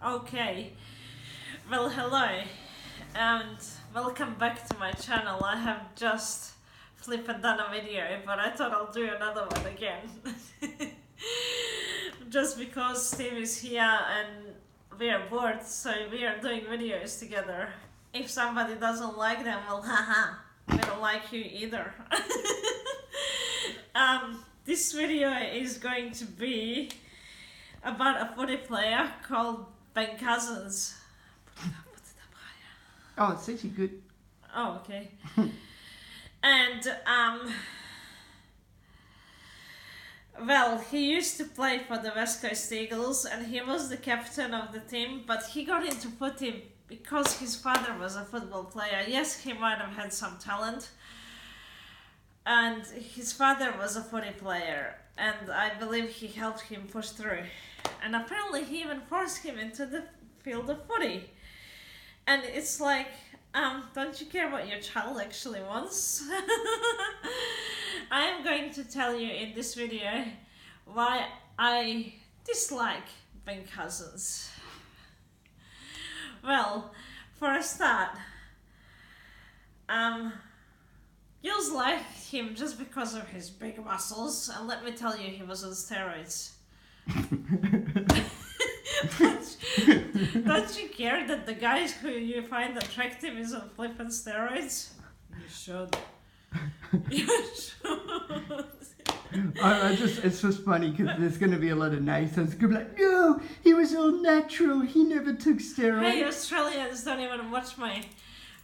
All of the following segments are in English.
Okay, well hello and welcome back to my channel. I have just flipped done a video, but I thought I'll do another one again. Just because Steve is here and we are bored, so we are doing videos together. If somebody doesn't like them, well haha, we don't like you either. This video is going to be about a footy player called Ben Cousins. Oh, it's actually good. Oh, okay. And well, he used to play for the West Coast Eagles and he was the captain of the team, but he got into footy because his father was a football player. Yes, he might have had some talent, and his father was a footy player, and I believe he helped him push through. And apparently he even forced him into the field of footy. And it's like, don't you care what your child actually wants? I am going to tell you in this video why I dislike Ben Cousins. Well, for a start, you'll like him just because of his big muscles, and let me tell you, he was on steroids. Don't you care that the guys who you find attractive is on flipping steroids? You should. You should. It's just funny because there's going to be a lot of naysayers. Going to be like, no, he was all natural. He never took steroids. Hey, Australians don't even watch my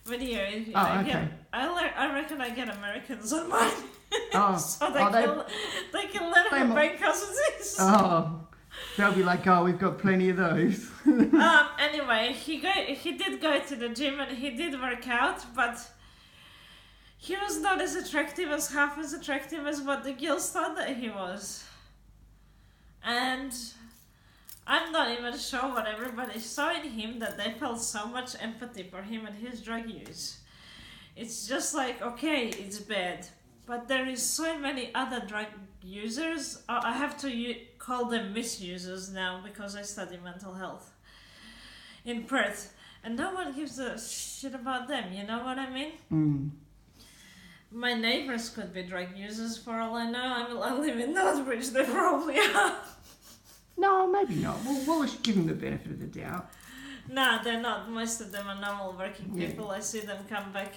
video. Oh, okay. I reckon I get Americans on mine. Oh, So they can learn who Ben Cousins is. Oh, they'll be like, oh, we've got plenty of those. Anyway, he did go to the gym and he did work out, but he was not as attractive as what the girls thought that he was. And I'm not even sure what everybody saw in him that they felt so much empathy for him and his drug use. It's just like, okay, it's bad, but there is so many other drug users. I have to call them misusers now because I study mental health in Perth, and no one gives a shit about them, you know what I mean? Mm. My neighbors could be drug users for all I know. I live in Northbridge, they probably are. No, maybe not. We'll give them the benefit of the doubt. No, they're not. Most of them are normal working people. Yeah. I see them come back.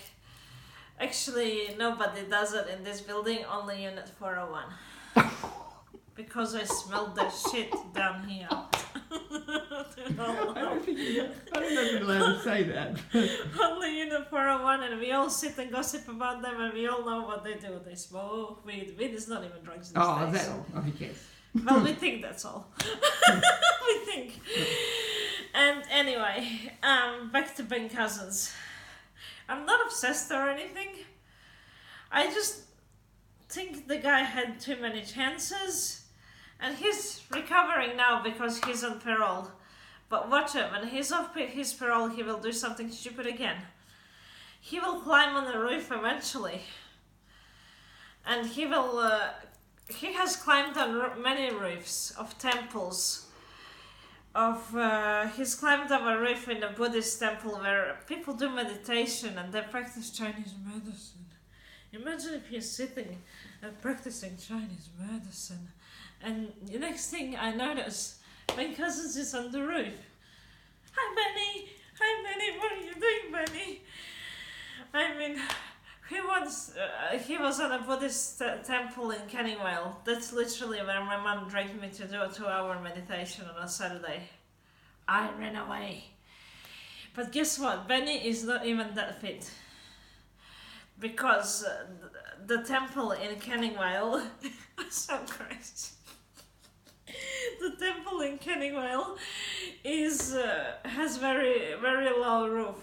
Actually, nobody does it in this building, only Unit 401. Because I smelled the shit down here. I don't know if you're allowed to say that. Only Unit 401, and we all sit and gossip about them, and we all know what they do. They smoke weed. Weed is not even drugs these days. Is that all? Oh, yes. Well, we think that's all. We think. And anyway, back to Ben Cousins. I'm not obsessed or anything. I just think the guy had too many chances. And he's recovering now because he's on parole. But watch him, when he's off his parole, he will do something stupid again. He will climb on the roof eventually. And he will... he has climbed on many roofs of temples. He's climbed up a roof in a Buddhist temple where people do meditation and they practice Chinese medicine. Imagine if you're sitting and practicing Chinese medicine, and the next thing I notice, Ben Cousins is on the roof. Hi Benny, what are you doing, Benny? I mean, he was at a Buddhist temple in Canning Vale. That's literally where my mum dragged me to do a 2-hour meditation on a Saturday. I ran away. But guess what? Benny is not even that fit. Because the temple in Canning Vale so crazy. The temple in Canning Vale has very, very low roof.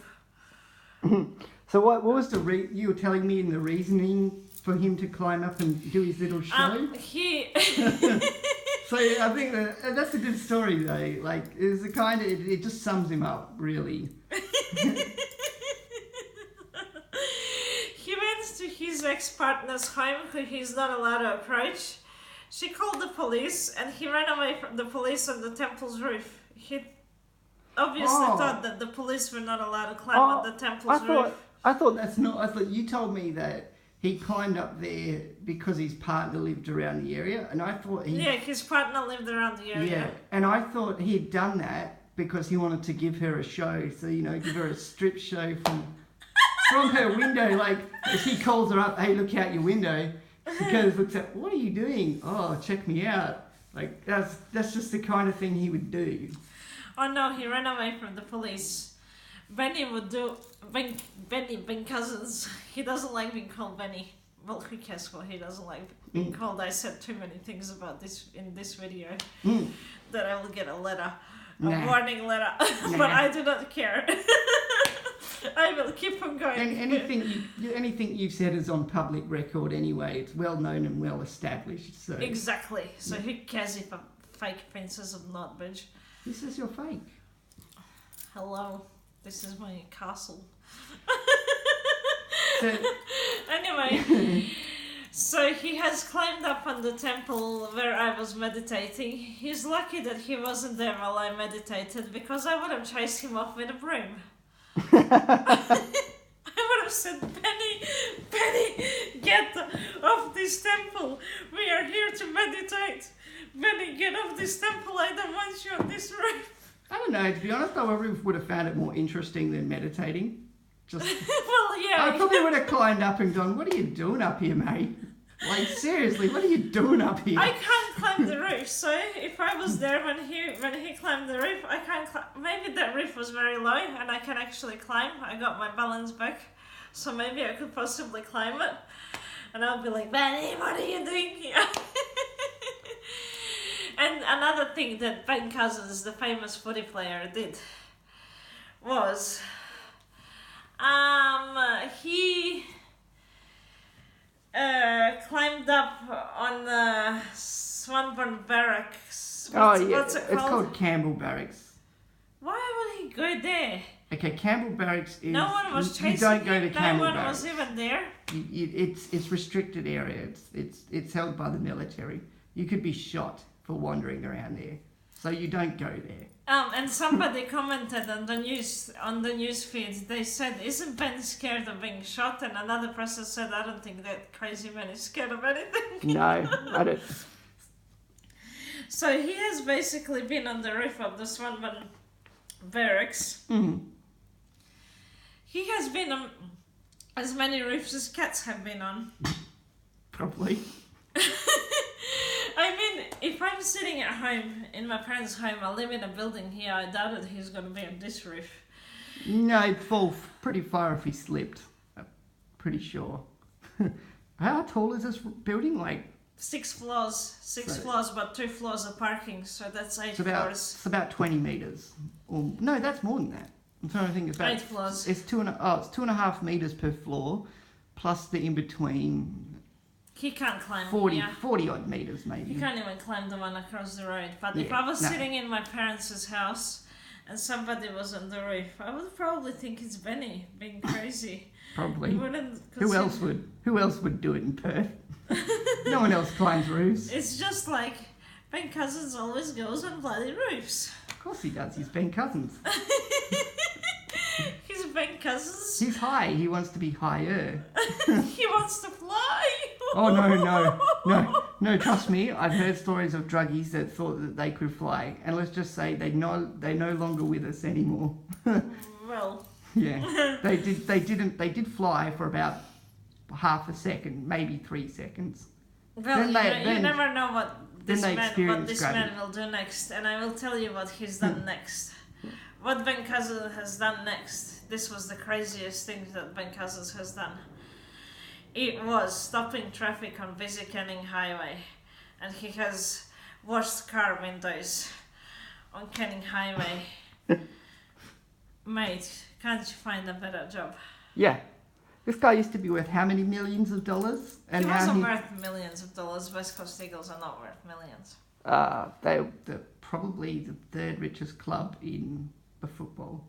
So what was you were telling me in the reasoning for him to climb up and do his little show? So I think that's a good story though. Like, it's the kind of, it just sums him up really. He went to his ex-partner's home who he's not allowed to approach. She called the police and he ran away from the police on the temple's roof. obviously thought that the police were not allowed to climb on the temple's roof. I thought that's not. I thought you told me that he climbed up there because his partner lived around the area, and I thought Yeah, his partner lived around the area. Yeah, and I thought he'd done that because he wanted to give her a show. So give her a strip show from her window. Like if he calls her up, hey, look out your window. She goes, looks at, what are you doing? Oh, check me out. Like that's just the kind of thing he would do. Oh no, he ran away from the police. Benny would do Ben Cousins. He doesn't like being called Benny. Well, who cares what he doesn't like being called? I said too many things about this in this video that I will get a letter, a warning letter, but I do not care. I will keep on going. And anything you've said is on public record anyway. It's well known and well established. So exactly. So who cares if I'm fake princess of Notbridge? This is your fake. Hello. This is my castle. So, anyway, so he has climbed up on the temple where I was meditating. He's lucky that he wasn't there while I meditated because I would have chased him off with a broom. I would have said, Benny, get off this temple. We are here to meditate. Benny, get off this temple. I don't want you on this roof. I don't know, to be honest, I would have found it more interesting than meditating. Just, well, yeah. I probably would have climbed up and gone, what are you doing up here, mate? Like, seriously, what are you doing up here? I can't climb the roof, so if I was there when he climbed the roof, I can't climb. Maybe that roof was very low and I can actually climb. I got my balance back, so maybe I could possibly climb it. And I'll be like, Benny, what are you doing here? And another thing that Ben Cousins, the famous footy player, did was he climbed up on the Swanbourne Barracks. What's it called? It's called Campbell Barracks. Why would he go there? Okay, Campbell Barracks is... No one was chasing you don't go to Campbell No one Barracks. was even there. It's restricted area. It's held by the military. You could be shot for wandering around there, so you don't go there. And somebody commented on the news feed. They said, "Isn't Ben scared of being shot?" And another person said, "I don't think that crazy man is scared of anything." No, I don't. So he has basically been on the roof of the Swanbourne Barracks. He has been on as many roofs as cats have been on. Probably. I mean, if I'm sitting at home, in my parents' home, I live in a building here, I doubted he's going to be on this roof. No, he'd fall pretty far if he slipped. I'm pretty sure. How tall is this building? Like 6 floors. Six floors, but 2 floors of parking, so that's 8 floors. It's about 20 metres. Or no, that's more than that. I'm trying to think. It's about 8 floors. It's 2.5 metres per floor, plus the in-between... He can't climb 40 odd metres maybe. He can't even climb the one across the road. But if I was sitting in my parents' house and somebody was on the roof, I would probably think it's Benny being crazy. Probably. Who else would do it in Perth? No one else climbs roofs. It's just like Ben Cousins always goes on bloody roofs. Of course he does. He's Ben Cousins. He's Ben Cousins. He's high. He wants to be higher. He wants to fly. Oh, no, trust me, I've heard stories of druggies that thought that they could fly, and let's just say they're no longer with us anymore. Well. Yeah, they did fly for about half a second, maybe 3 seconds. Well, you never know what this man will do next, and I will tell you what he's done next. What Ben Cousins has done next, this was the craziest thing that Ben Cousins has done. It was stopping traffic on Busy Canning Highway, and he has washed car windows on Canning Highway. Mate, can't you find a better job? Yeah. This guy used to be worth how many millions of dollars? And he wasn't worth millions of dollars. West Coast Eagles are not worth millions. They're probably the 3rd richest club in the football.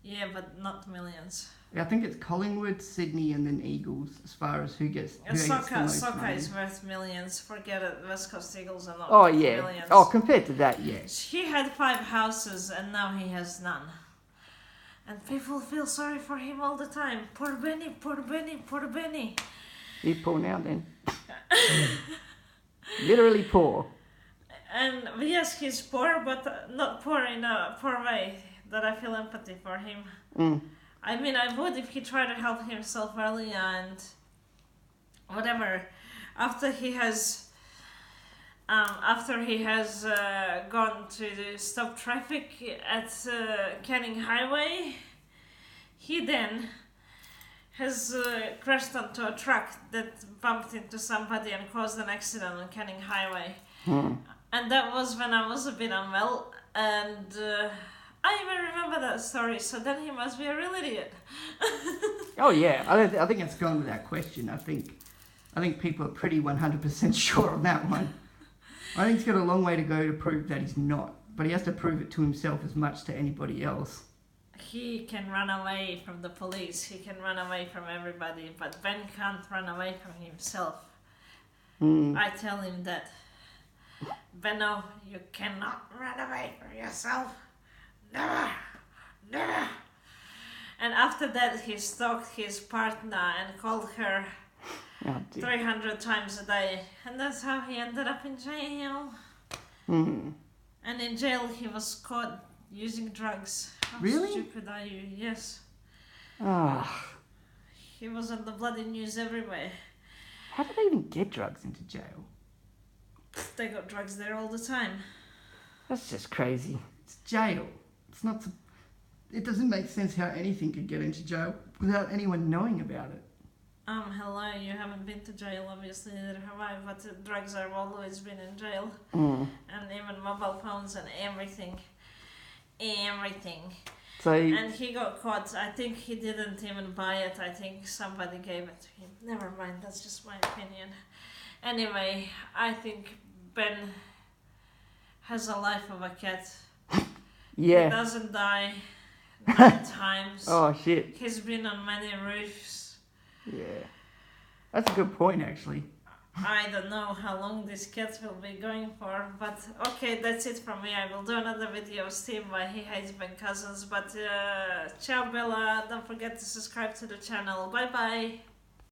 Yeah, but not millions. I think it's Collingwood, Sydney, and then Eagles as far as who gets the most Soccer money. is worth millions. Forget it. West Coast Eagles are not Oh worth yeah. millions. Oh, compared to that, yeah. He had 5 houses and now he has none. And people feel sorry for him all the time. Poor Benny, poor Benny, poor Benny. He's poor now then. Literally poor. And yes, he's poor, but not poor in a poor way that I feel empathy for him. Mm. I mean, I would if he tried to help himself early and whatever. After he has gone to stop traffic at Canning Highway, he then has crashed onto a truck that bumped into somebody and caused an accident on Canning Highway. Mm. And that was when I was a bit unwell, and I even remember that story, so then he must be a real idiot. Oh yeah, I think it's gone without question. I think people are pretty 100% sure on that one. I think he's got a long way to go to prove that he's not, but he has to prove it to himself as much to anybody else. He can run away from the police, he can run away from everybody, but Ben can't run away from himself. Mm. I tell him that. Benno, you cannot run away from yourself. Never, never. And after that, he stalked his partner and called her 300 times a day. And that's how he ended up in jail. Mm. And in jail, he was caught using drugs. How Really? stupid are you? Yes. Ah. He was on the bloody news everywhere. How did they even get drugs into jail? They got drugs there all the time. That's just crazy. It's jail. It's not. It doesn't make sense how anything could get into jail without anyone knowing about it. Hello, you haven't been to jail, obviously, neither have I, but drugs have always been in jail. Mm. And even mobile phones and everything. Everything. So. And he got caught. I think he didn't even buy it. I think somebody gave it to him. Never mind, that's just my opinion. Anyway, I think Ben has a life of a cat. Yeah. He doesn't die 9 times. Oh shit. He's been on many roofs. Yeah. That's a good point, actually. I don't know how long this cat will be going for, but okay, that's it from me. I will do another video of Steve why he hates Ben Cousins, but ciao Bella, don't forget to subscribe to the channel. Bye bye.